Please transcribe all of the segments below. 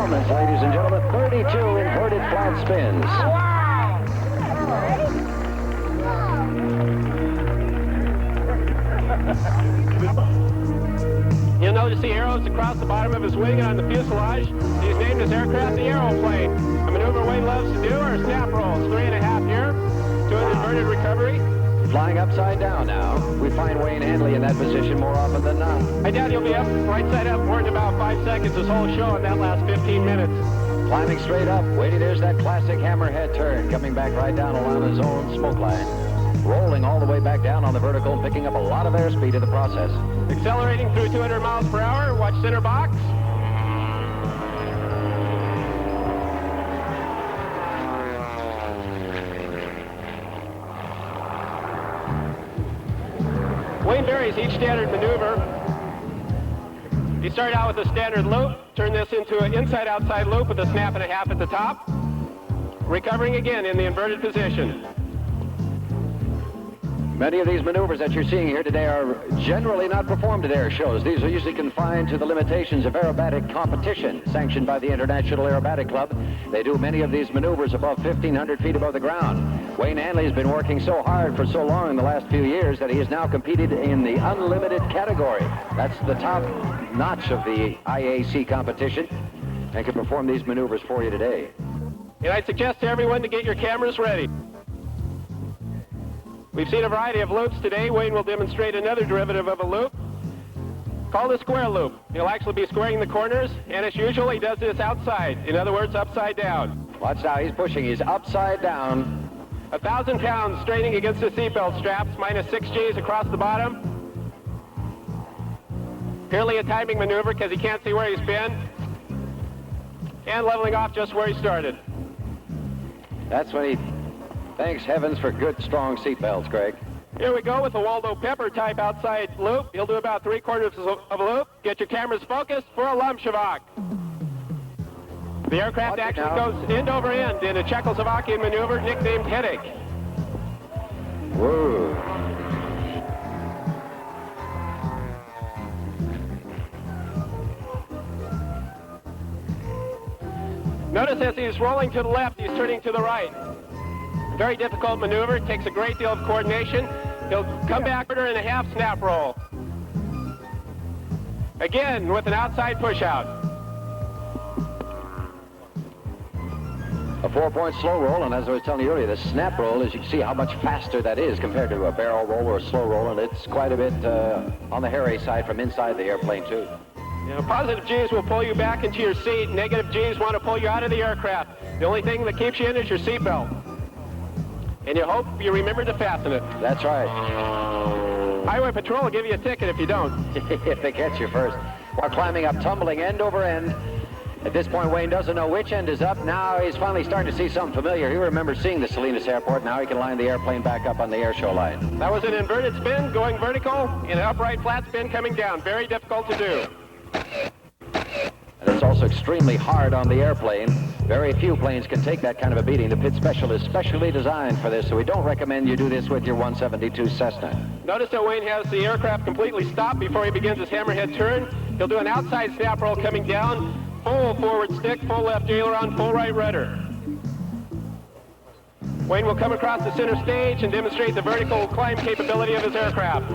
performance, ladies and gentlemen. 32 inverted flat spins. Wow! You'll notice the arrows across the bottom of his wing and on the fuselage. He's named his aircraft the aeroplane. A maneuver Wayne loves to do are snap rolls. 3.5 here to an inverted recovery. Flying upside down now. We find Wayne Handley in that position more often than not. I doubt he'll be up right side up more than about 5 seconds this whole show in that last 15 minutes. Climbing straight up. Waiting, there's that classic hammerhead turn. Coming back right down along his own smoke line. Rolling all the way back down on the vertical, picking up a lot of airspeed in the process. Accelerating through 200 miles per hour. Watch center box. Wayne varies each standard maneuver. You start out with a standard loop, turn this into an inside-outside loop with a snap and a half at the top. Recovering again in the inverted position. Many of these maneuvers that you're seeing here today are generally not performed at air shows. These are usually confined to the limitations of aerobatic competition, sanctioned by the International Aerobatic Club. They do many of these maneuvers above 1,500 feet above the ground. Wayne Handley has been working so hard for so long in the last few years that he has now competed in the unlimited category. That's the top notch of the IAC competition, and can perform these maneuvers for you today. And I suggest to everyone to get your cameras ready. We've seen a variety of loops today. Wayne will demonstrate another derivative of a loop called a square loop. He'll actually be squaring the corners, and as usual, he does this outside. In other words, upside down. Watch now, he's pushing. He's upside down. 1,000 pounds straining against the seatbelt straps, minus 6 Gs across the bottom. Purely a timing maneuver because he can't see where he's been. And leveling off just where he started. That's when he thanks heavens for good, strong seatbelts, Greg. Here we go with the Waldo Pepper type outside loop. He'll do about 3/4 of a loop. Get your cameras focused for a Lumshavak. The aircraft actually goes end over end in a Czechoslovakian maneuver nicknamed Headache. Whoa. Notice as he's rolling to the left, he's turning to the right. Very difficult maneuver, takes a great deal of coordination. He'll come back 1.5 snap roll. Again, with an outside push out. A 4-point slow roll, and as I was telling you earlier, the snap roll, as you can see how much faster that is compared to a barrel roll or a slow roll, and it's quite a bit on the hairy side from inside the airplane, too. You know, positive G's will pull you back into your seat. Negative G's want to pull you out of the aircraft. The only thing that keeps you in is your seatbelt. And you hope you remember to fasten it. That's right. Highway Patrol will give you a ticket if you don't. If they catch you first. While climbing up, tumbling end over end. At this point, Wayne doesn't know which end is up. Now he's finally starting to see something familiar. He remembers seeing the Salinas airport. Now he can line the airplane back up on the airshow line. That was an inverted spin going vertical and an upright flat spin coming down. Very difficult to do. And it's also extremely hard on the airplane. Very few planes can take that kind of a beating. The pit special is specially designed for this, so we don't recommend you do this with your 172 Cessna. Notice that Wayne has the aircraft completely stopped before he begins his hammerhead turn. He'll do an outside snap roll coming down, full forward stick, full left aileron, full right rudder. Wayne will come across the center stage and demonstrate the vertical climb capability of his aircraft.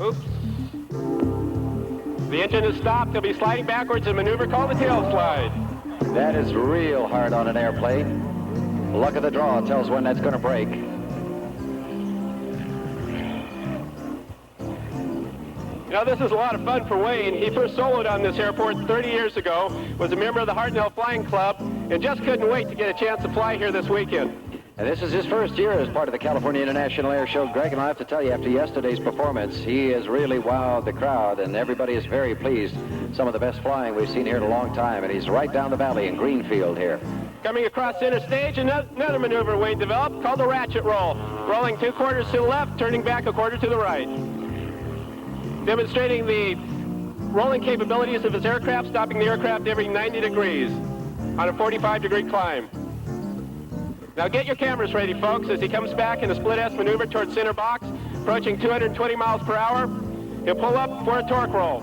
Oops. The engine is stopped. He'll be sliding backwards in a maneuver called the tail slide. That is real hard on an airplane. Luck of the draw tells when that's going to break. You know, this is a lot of fun for Wayne. He first soloed on this airport 30 years ago, was a member of the Hartnell Flying Club, and just couldn't wait to get a chance to fly here this weekend. And this is his first year as part of the California International Airshow. Greg, and I have to tell you, after yesterday's performance, he has really wowed the crowd, and everybody is very pleased. Some of the best flying we've seen here in a long time, and he's right down the valley in Greenfield here. Coming across center stage, another maneuver Wayne developed called the ratchet roll. Rolling 2/4 to the left, turning back 1/4 to the right. Demonstrating the rolling capabilities of his aircraft, stopping the aircraft every 90 degrees on a 45-degree climb. Now get your cameras ready, folks, as he comes back in a split S maneuver towards center box, approaching 220 miles per hour. He'll pull up for a torque roll.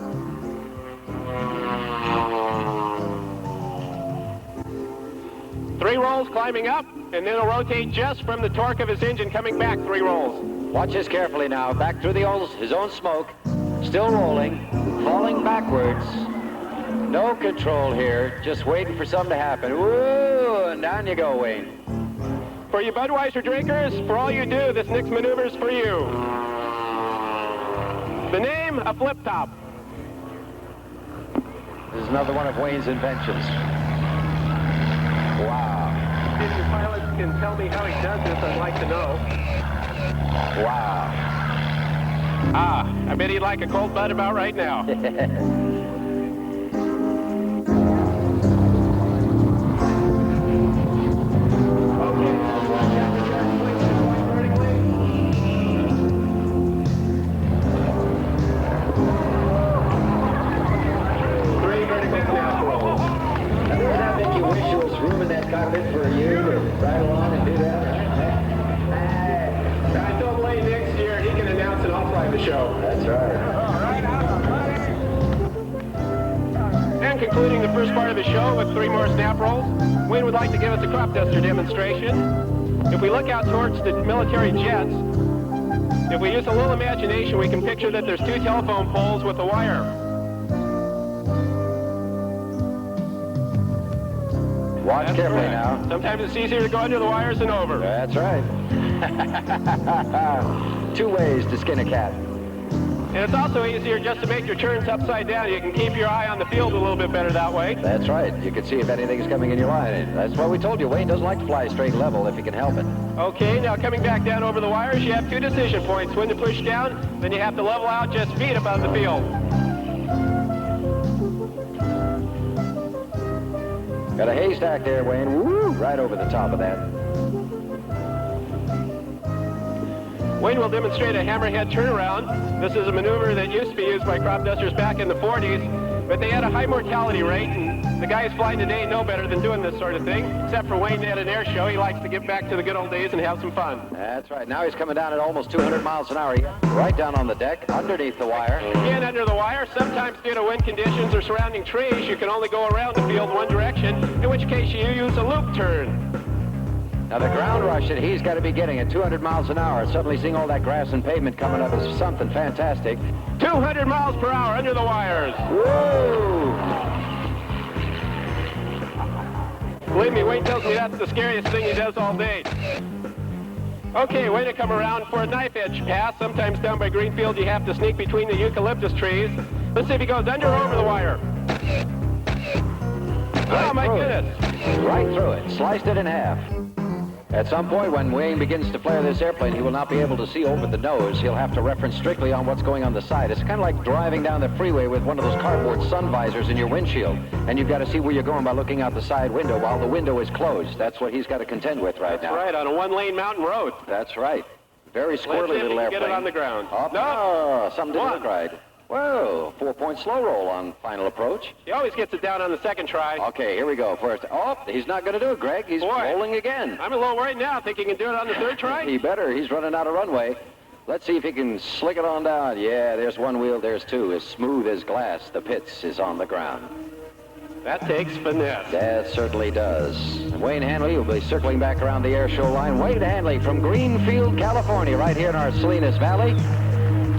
Three rolls climbing up, and then he'll rotate just from the torque of his engine coming back 3 rolls. Watch this carefully now. Back through his own smoke. Still rolling. Falling backwards. No control here. Just waiting for something to happen. Woo! And down you go, Wayne. For you Budweiser drinkers, for all you do, this next maneuver is for you. The name, a flip top. This is another one of Wayne's inventions. Wow. If your pilots can tell me how he does this, I'd like to know. Wow. I bet he'd like a cold Bud about right now. Cockpit for you to ride along and do that, right? I told Wayne next year he can announce and I'll fly the show. That's right. And concluding the first part of the show with 3 more snap rolls, Wayne would like to give us a crop duster demonstration. If we look out towards the military jets, if we use a little imagination, we can picture that there's 2 telephone poles with a wire. Watch carefully now. Sometimes it's easier to go under the wires than over. That's right. 2 ways to skin a cat. And it's also easier just to make your turns upside down. You can keep your eye on the field a little bit better that way. That's right. You can see if anything's coming in your line. That's what we told you. Wayne doesn't like to fly straight level if he can help it. Okay, now coming back down over the wires, you have 2 decision points. When to push down, then you have to level out just feet above the field. Got a haystack there, Wayne. Woo! Right over the top of that. Wayne will demonstrate a hammerhead turnaround. This is a maneuver that used to be used by crop dusters back in the 40s, but they had a high mortality rate, and the guys flying today know better than doing this sort of thing. Except for Wayne at an air show, he likes to get back to the good old days and have some fun. That's right. Now he's coming down at almost 200 miles an hour. Right down on the deck, underneath the wire. Again, under the wire. Sometimes due to wind conditions or surrounding trees, you can only go around the field one direction, in which case you use a loop turn. Now the ground rush that he's got to be getting at 200 miles an hour, suddenly seeing all that grass and pavement coming up is something fantastic. 200 miles per hour under the wires. Whoa! Believe me, Wayne tells me that's the scariest thing he does all day. Okay, Wayne to come around for a knife edge pass. Sometimes down by Greenfield you have to sneak between the eucalyptus trees. Let's see if he goes under or over the wire. Oh my goodness. Right through it. Sliced it in half. At some point when Wayne begins to flare this airplane, he will not be able to see over the nose. He'll have to reference strictly on what's going on the side. It's kind of like driving down the freeway with one of those cardboard sun visors in your windshield. And you've got to see where you're going by looking out the side window while the window is closed. That's what he's got to contend with right now. That's right, on a 1-lane mountain road. That's right. Very squirrely little airplane. Get it on the ground. Oh, no, something didn't look right. Whoa, 4-point slow roll on final approach. He always gets it down on the second try. Okay, here we go. First. Oh, he's not going to do it, Greg. He's rolling again. I'm a little worried now. Think he can do it on the 3rd try? He better. He's running out of runway. Let's see if he can slick it on down. Yeah, there's 1 wheel. There's 2. As smooth as glass. The Pitts is on the ground. That takes finesse. That certainly does. Wayne Handley will be circling back around the air show line. Wayne Handley from Greenfield, California, right here in our Salinas Valley.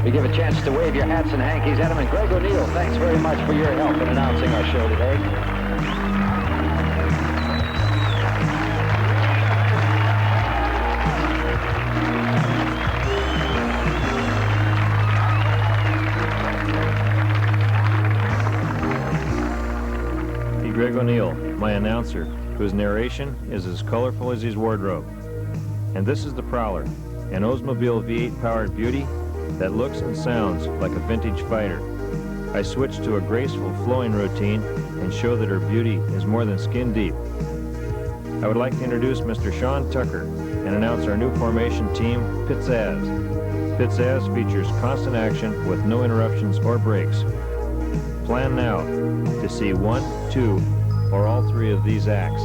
We give a chance to wave your hats and hankies at him. And Greg O'Neill, thanks very much for your help in announcing our show today. Greg O'Neill, my announcer, whose narration is as colorful as his wardrobe. And this is the Prowler, an Oldsmobile V8-powered beauty that looks and sounds like a vintage fighter. I switched to a graceful flowing routine and show that her beauty is more than skin deep. I would like to introduce Mr. Sean Tucker and announce our new formation team, Pizzazz. Pizzazz features constant action with no interruptions or breaks. Plan now to see 1, 2, or all 3 of these acts.